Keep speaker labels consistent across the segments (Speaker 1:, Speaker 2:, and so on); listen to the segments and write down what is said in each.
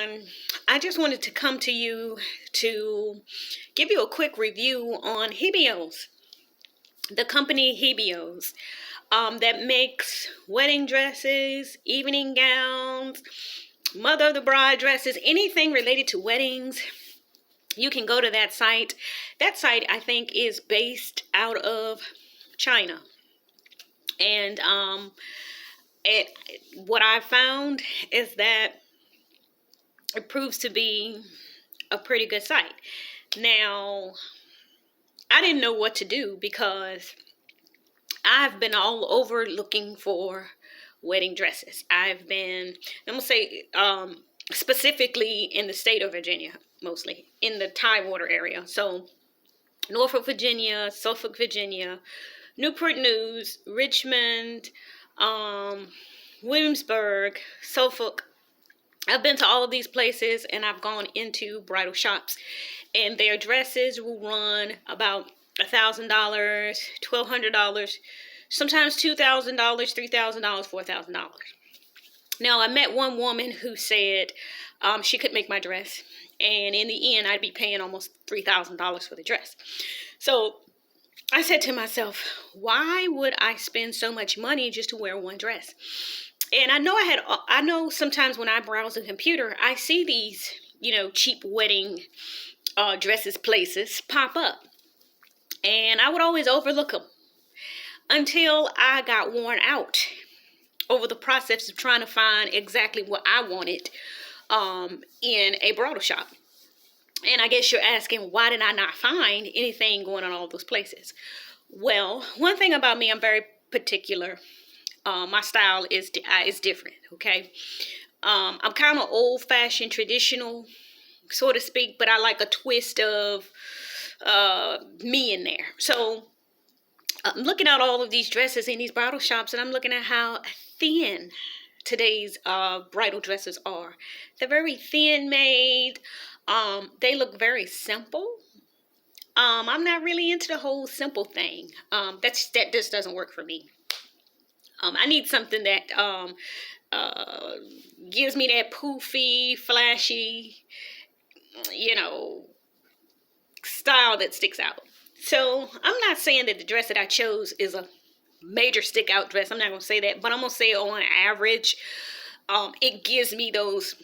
Speaker 1: everyone. I just wanted to come to you to give you a quick review on Hebeos, the company Hebeos, that makes wedding dresses, evening gowns, mother of the bride dresses, anything related to weddings. You can go to that site. That site, I think, is based out of China. And what I found is that it proves to be a pretty good site. Now, I didn't know what to do because I've been all over looking for wedding dresses. I'm gonna say, specifically in the state of Virginia, mostly in the Tidewater area. So Norfolk, Virginia, Suffolk, Virginia, Newport News, Richmond, Williamsburg, Suffolk. I've been to all of these places, and I've gone into bridal shops, and their dresses will run about $1,000, $1,200, sometimes $2,000, $3,000, $4,000. Now, I met one woman who said she could make my dress, and in the end, I'd be paying almost $3,000 for the dress. So I said to myself, why would I spend so much money just to wear one dress? And I know sometimes when I browse the computer, I see these, cheap wedding dresses places pop up. And I would always overlook them until I got worn out over the process of trying to find exactly what I wanted in a bridal shop. And I guess you're asking, why did I not find anything going on all those places? Well, one thing about me, I'm very particular. My style is different, okay? I'm kind of old-fashioned, traditional, so to speak, but I like a twist of me in there. So I'm looking at all of these dresses in these bridal shops, and I'm looking at how thin today's bridal dresses are. They're very thin made. They look very simple. I'm not really into the whole simple thing. That just doesn't work for me. I need something that gives me that poofy, flashy, style that sticks out. So I'm not saying that the dress that I chose is a major stick out dress. I'm not going to say that, but I'm going to say on average, it gives me those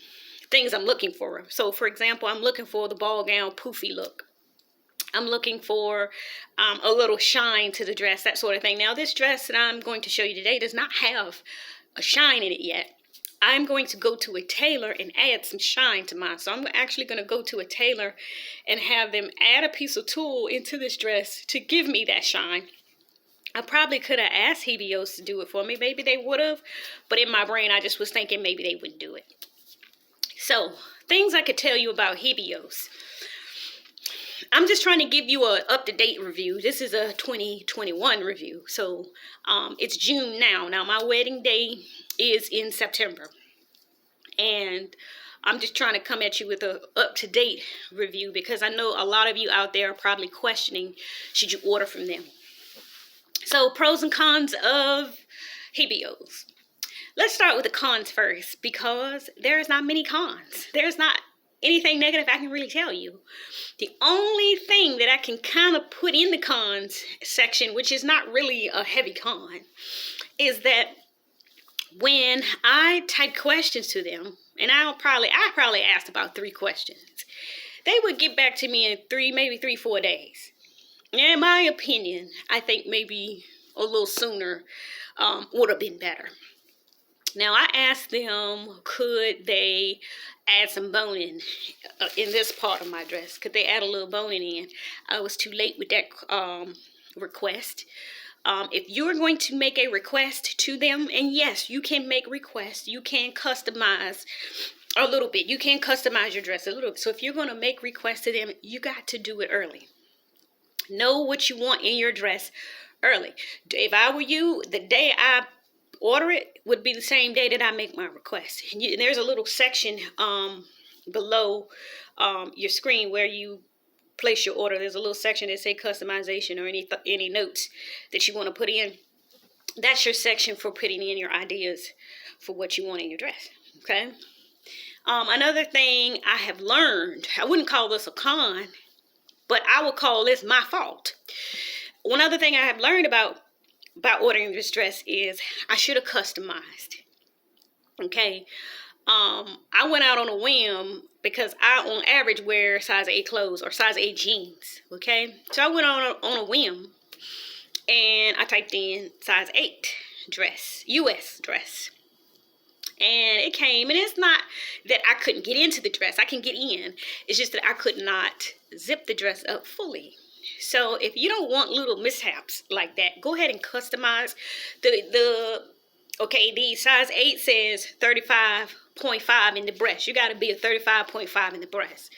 Speaker 1: things I'm looking for. So for example, I'm looking for the ball gown poofy look. I'm looking for a little shine to the dress, that sort of thing. Now, this dress that I'm going to show you today does not have a shine in it yet. I'm going to go to a tailor and add some shine to mine. So I'm actually going to go to a tailor and have them add a piece of tulle into this dress to give me that shine. I probably could have asked Hebeos to do it for me. Maybe they would have. But in my brain, I just was thinking maybe they wouldn't do it. So, things I could tell you about Hebeos. I'm just trying to give you an up-to-date review. This is a 2021 review. So it's June now. Now my wedding day is in September. And I'm just trying to come at you with an up-to-date review because I know a lot of you out there are probably questioning, should you order from them? So pros and cons of Hebeos. Let's start with the cons first because there's not many cons. There's not anything negative I can really tell you. The only thing that I can kind of put in the cons section, which is not really a heavy con, is that when I type questions to them, and I probably asked about 3 questions, they would get back to me in maybe 3-4 days. In my opinion, I think maybe a little sooner would have been better. Now, I asked them, could they add some boning in this part of my dress? Could they add a little boning in? I was too late with that request. If you're going to make a request to them, and yes, you can make requests. You can customize a little bit. You can customize your dress a little bit. So if you're going to make requests to them, you got to do it early. Know what you want in your dress early. If I were you, the day I order it would be the same day that I make my request. And there's a little section below your screen where you place your order. There's a little section that say customization or any notes that you want to put in. That's your section for putting in your ideas for what you want in your dress. Okay. Another thing I have learned, I wouldn't call this a con, but I would call this my fault. One other thing I have learned about ordering this dress is I should have customized. Okay. I went out on a whim because I, on average, wear size 8 clothes or size 8 jeans. Okay. So I went on a whim and I typed in size 8 dress, US dress. And it came, and it's not that I couldn't get into the dress. I can get in. It's just that I could not zip the dress up fully. So if you don't want little mishaps like that, go ahead and customize. Okay, the size 8 says 35.5 in the breast. You got to be a 35.5 in the breast.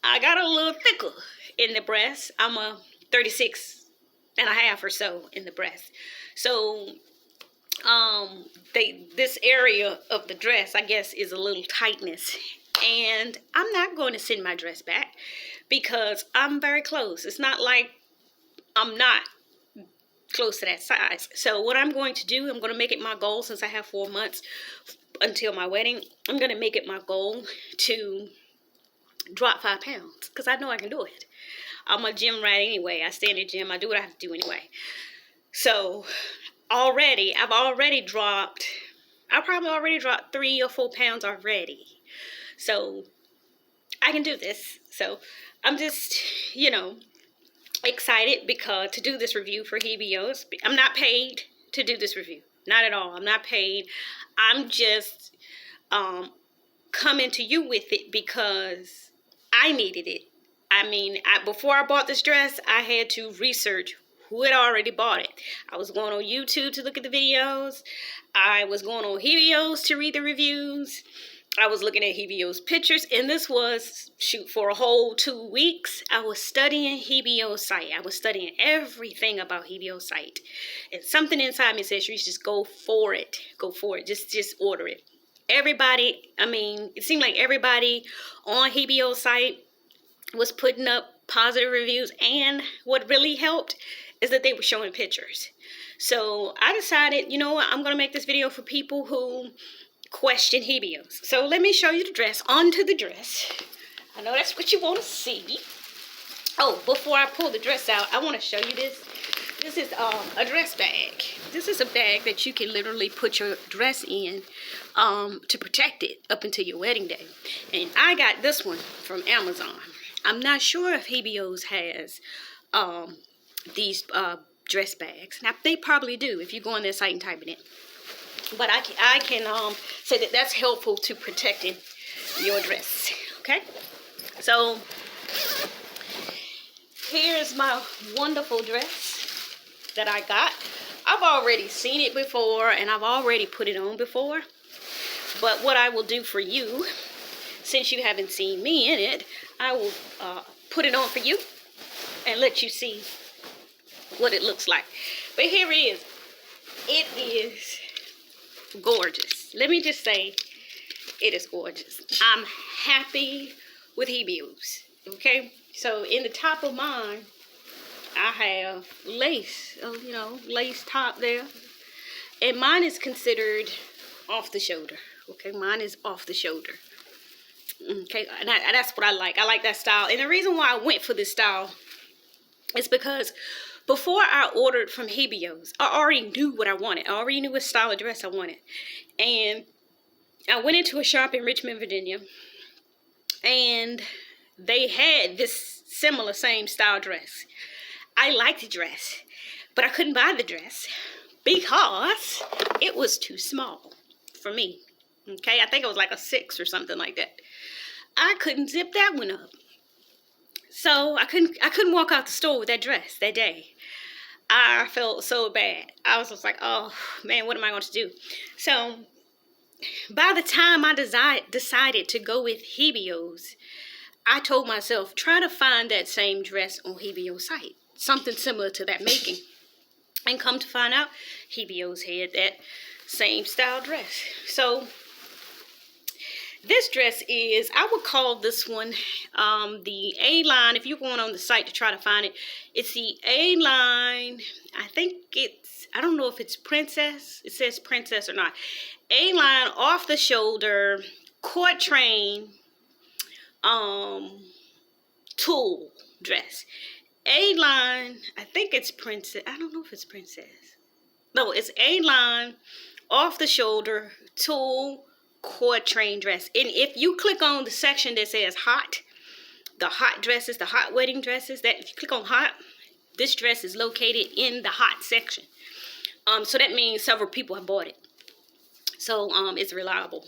Speaker 1: I got a little thicker in the breast. I'm a 36 and a half or so in the breast. So this area of the dress, I guess, is a little tightness, and I'm not going to send my dress back because I'm very close. It's not like I'm not close to that size. So what I'm going to do, I'm going to make it my goal, since I have 4 months until my wedding, I'm going to make it my goal to drop 5 pounds because I know I can do it. I'm a gym rat anyway. I stay in the gym. I do what I have to do anyway. So I've probably already dropped 3 or 4 pounds already. So I can do this. So I'm just, excited because to do this review for Hebeos. I'm not paid to do this review. Not at all. I'm not paid. I'm just coming to you with it because I needed it. I mean, before I bought this dress, I had to research who had already bought it. I was going on YouTube to look at the videos. I was going on Hebeos to read the reviews. I was looking at Hebeos pictures, and this was, for a whole 2 weeks, I was studying Hebeos site. I was studying everything about Hebeos site. And something inside me says, you just go for it. Go for it. Just order it. It seemed like everybody on Hebeos site was putting up positive reviews, and what really helped is that they were showing pictures. So I decided, you know what, I'm going to make this video for people who question Hebeos. So let me show you the dress. Onto the dress. I know that's what you want to see. Oh, before I pull the dress out, I want to show you this. This is a dress bag. This is a bag that you can literally put your dress in to protect it up until your wedding day. And I got this one from Amazon. I'm not sure if Hebeos has these dress bags. Now, they probably do if you go on their site and type it in. But I can say that that's helpful to protecting your dress. Okay? So, here's my wonderful dress that I got. I've already seen it before, and I've already put it on before. But what I will do for you, since you haven't seen me in it, I will put it on for you and let you see what it looks like. But here it is. It is gorgeous. Let me just say, it is gorgeous. I'm happy with Hebeos. Okay? So in the top of mine, I have lace, lace top there. And mine is considered off the shoulder. Okay? Mine is off the shoulder. Okay? And that's what I like. I like that style. And the reason why I went for this style is because before I ordered from Hebeos, I already knew what I wanted. I already knew what style of dress I wanted. And I went into a shop in Richmond, Virginia, and they had this same style dress. I liked the dress, but I couldn't buy the dress because it was too small for me. Okay, I think it was like a 6 or something like that. I couldn't zip that one up. So I couldn't walk out the store with that dress that day. I felt so bad. I was just like, oh man, what am I going to do? So by the time I decided to go with Hebeos, I told myself, try to find that same dress on Hebeos site. Something similar to that making. And come to find out, Hebeos had that same style dress. So this dress is, I would call this one the A-line. If you're going on the site to try to find it, it's the A-line. I don't know if it's princess. It says princess or not. A-line off the shoulder quatrain tulle dress. A-line, I think it's princess. I don't know if it's princess. No, it's A-line, off the shoulder, tulle quatrain dress. And if you click on the section that says hot, the hot dresses, the hot wedding dresses, that if you click on hot, this dress is located in the hot section. So that means several people have bought it. So it's reliable.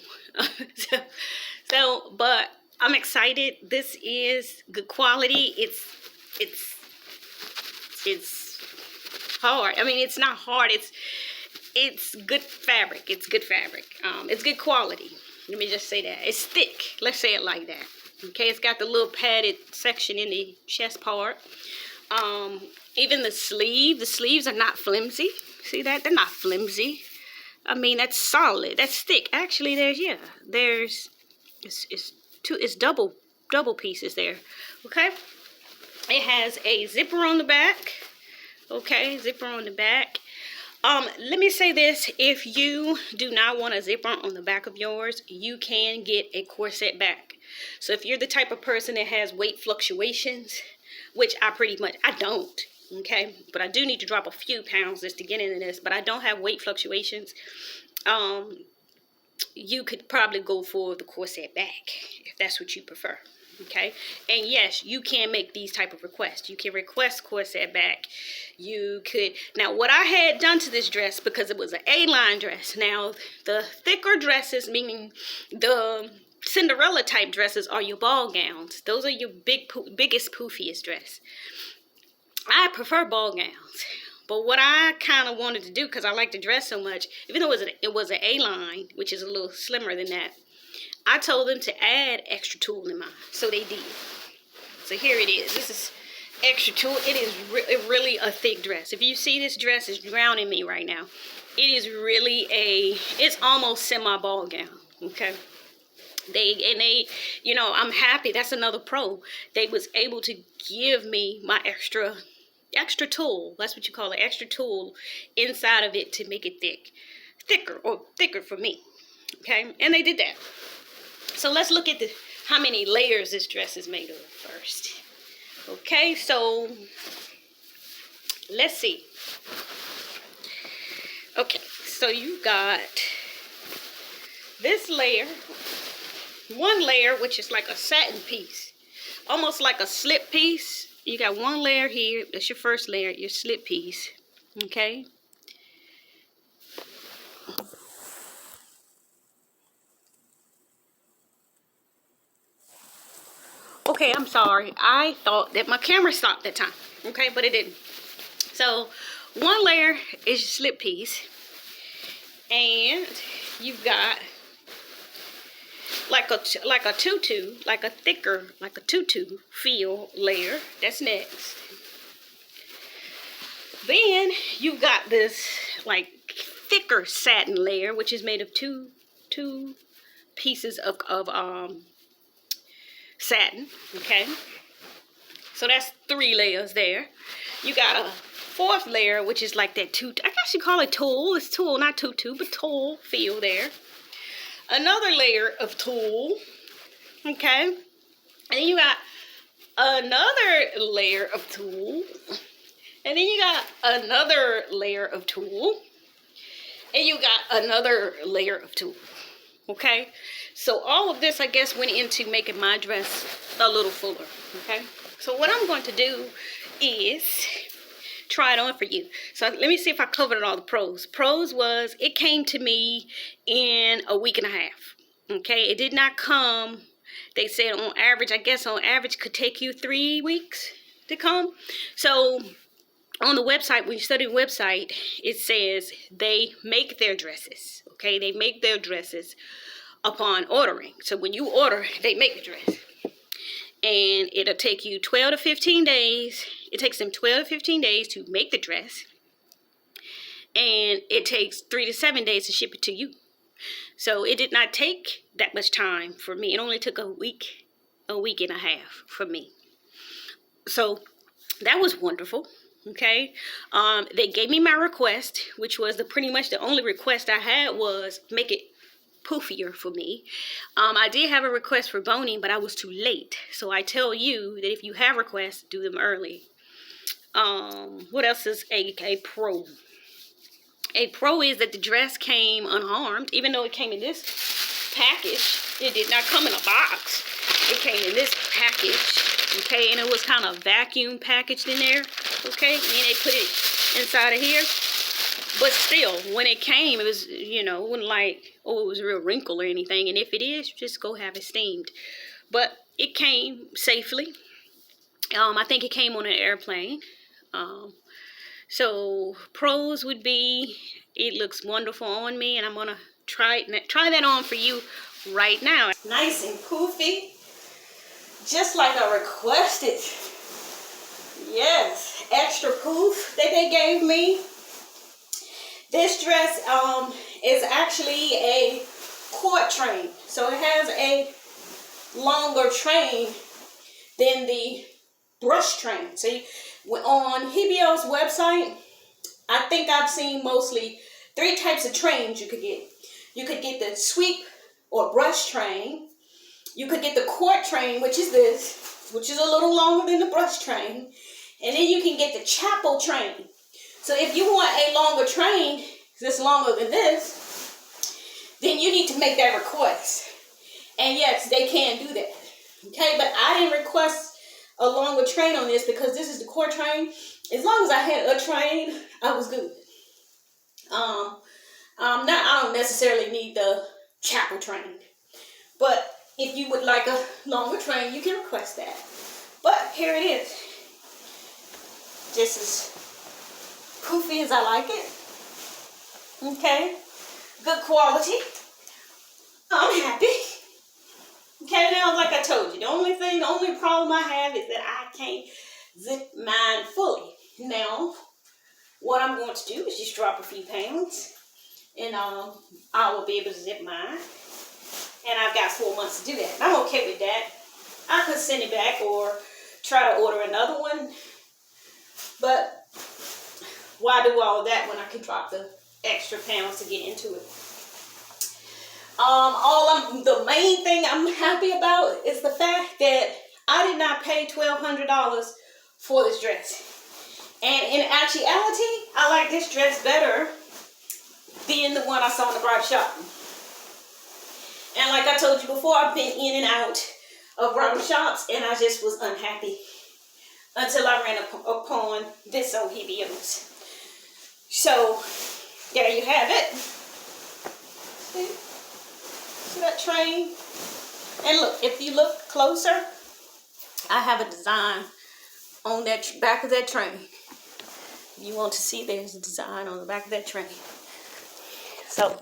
Speaker 1: But I'm excited. This is good quality. It's hard. I mean, it's not hard. It's good fabric. It's good fabric. It's good quality. Let me just say that. It's thick. Let's say it like that. Okay, it's got the little padded section in the chest part. Even the sleeves are not flimsy. See that? They're not flimsy. I mean, that's solid. That's thick. Actually, it's double pieces there. Okay. It has a zipper on the back. Okay, zipper on the back. Let me say this. If you do not want a zipper on the back of yours, you can get a corset back. So if you're the type of person that has weight fluctuations, which I don't, okay, but I do need to drop a few pounds just to get into this, but I don't have weight fluctuations, you could probably go for the corset back if that's what you prefer. Okay, and yes, you can make these type of requests. You can request corset back. You could, now what I had done to this dress, because it was an A-line dress, now the thicker dresses, meaning the Cinderella type dresses, are your ball gowns. Those are your biggest poofiest dress. I prefer ball gowns, but what I kind of wanted to do, because I like the dress so much, even though it was an A-line, which is a little slimmer than that, I told them to add extra tulle in mine, so they did. So here it is. This is extra tulle. It is really a thick dress. If you see, this dress is drowning me right now. It is really it's almost semi-ball gown, okay? They, you know, I'm happy. That's another pro. They was able to give me my extra tulle. That's what you call it, extra tulle inside of it to make it thicker for me, okay? And they did that. So let's look at how many layers this dress is made of first. Okay, so let's see. Okay, so you got this layer, one layer, which is like a satin piece, almost like a slip piece. You got one layer here. That's your first layer, your slip piece. Okay. Okay, I'm sorry. I thought that my camera stopped that time. Okay, but it didn't. So, one layer is your slip piece. And you've got like a tutu, like a tutu feel layer. That's next. Then you've got this like thicker satin layer, which is made of two pieces of satin. Okay, so that's 3 layers there. You got a 4th layer, which is like that I guess you call it tulle. It's tulle, not tutu, but tulle feel there. Another layer of tulle. Okay, and then you got another layer of tulle. And then you got another layer of tulle. And you got another layer of tulle. Okay? So all of this, I guess, went into making my dress a little fuller. Okay? So what I'm going to do is try it on for you. So let me see if I covered all the pros. Pros was it came to me in a week and a half. Okay? It did not come, they said on average, I guess on average could take you 3 weeks to come. So on the website, when you study the website, it says they make their dresses. Okay, they make their dresses upon ordering. So when you order, they make a dress. And it'll take you 12 to 15 days. It takes them 12 to 15 days to make the dress. And it takes 3 to 7 days to ship it to you. So it did not take that much time for me. It only took a week and a half for me. So that was wonderful. Okay, they gave me my request, which was pretty much the only request I had was make it poofier for me. I did have a request for boning, but I was too late. So I tell you that if you have requests, do them early. What else is a pro? A pro is that the dress came unharmed, even though it came in this package. It did not come in a box. It came in this package, okay, and it was kind of vacuum packaged in there, okay, and they put it inside of here. But still, when it came, it was, you know, it wasn't like, oh, it was a real wrinkle or anything. And if it is, just go have it steamed. But it came safely. I think it came on an airplane. So pros would be, it looks wonderful on me, and I'm gonna try that on for you right now. Nice and poofy, just like I requested. Yes, extra poof that they gave me. This dress is actually a cord train, so it has a longer train than the brush train. So on Hebeos website, I think I've seen mostly 3 types of trains you could get. You could get the sweep or brush train. You could get the cord train, which is this, which is a little longer than the brush train. And then you can get the chapel train. So if you want a longer train, that's longer than this, then you need to make that request. And yes, they can do that. Okay, but I didn't request a longer train on this because this is the cord train. As long as I had a train, I was good. I don't necessarily need the chapel train. But if you would like a longer train, you can request that. But here it is. Just as poofy as I like it. Okay. Good quality. I'm happy. Okay, now like I told you, the only problem I have is that I can't zip mine fully. Now, what I'm going to do is just drop a few pounds, and I will be able to zip mine. And I've got 4 months to do that. I'm okay with that. I could send it back or try to order another one. But why do all of that when I can drop the extra pounds to get into it? The main thing I'm happy about is the fact that I did not pay $1,200 for this dress. And in actuality, I like this dress better than the one I saw in the bridal shop. And like I told you before, I've been in and out of bridal shops, and I just was unhappy until I ran upon this on Hebeos. So, there you have it. See that train? And look, if you look closer, I have a design on that back of that train. If you want to see, there's a design on the back of that train. So,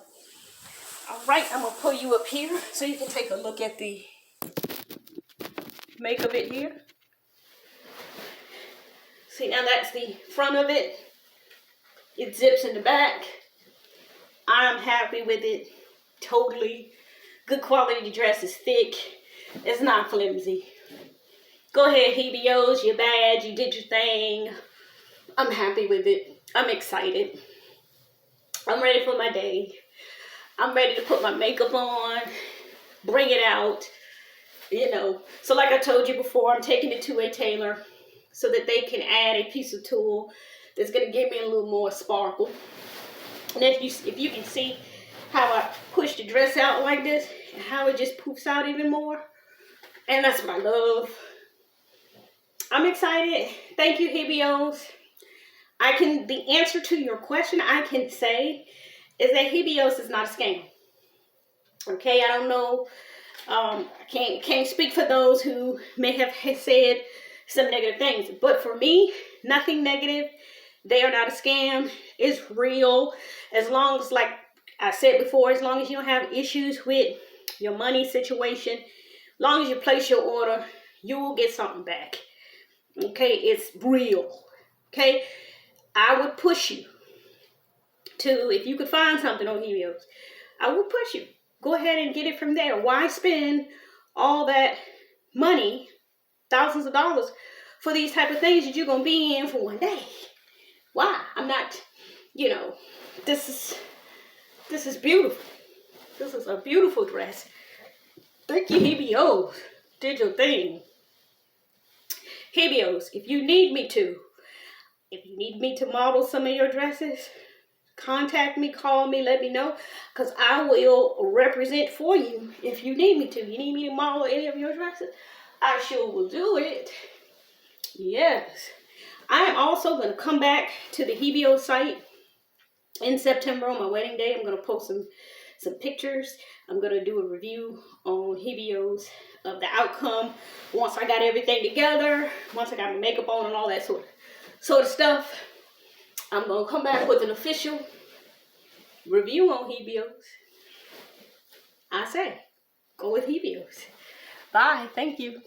Speaker 1: alright, I'm going to pull you up here so you can take a look at the make of it here. See, now that's the front of it. It zips in the back. I'm happy with it. Totally. Good quality dress is thick. It's not flimsy. Go ahead, Hebeos. You're bad. You did your thing. I'm happy with it. I'm excited. I'm ready for my day. I'm ready to put my makeup on. Bring it out. You know. So like I told you before, I'm taking it to a tailor so that they can add a piece of tulle that's going to give me a little more sparkle. And if you can see how I push the dress out like this and how it just poofs out even more. And that's what I love. I'm excited. Thank you, Hebeos. The answer to your question I can say is that Hebeos is not a scam. Okay, I don't know. I can't speak for those who may have said some negative things. But for me, nothing negative. They are not a scam. It's real. As long as, like I said before, as long as you don't have issues with your money situation, as long as you place your order, you will get something back. Okay, it's real. Okay, I would push you to, if you could find something on Hebeos, I would push you. Go ahead and get it from there. Why spend all that money, thousands of dollars, for these type of things that you're going to be in for one day? Why? I'm not, this is beautiful. This is a beautiful dress. Thank you, Hebeos. Did your thing. Hebeos, if you need me to model some of your dresses, contact me, call me, let me know, because I will represent for you if you need me to. You need me to model any of your dresses, I sure will do it. Yes. I am also going to come back to the Hebeo site in September on my wedding day. I'm going to post some pictures. I'm going to do a review on Hebeos of the outcome once I got everything together, once I got my makeup on and all that sort of stuff. I'm going to come back with an official review on Hebeos. I say, go with Hebeos. Bye. Thank you.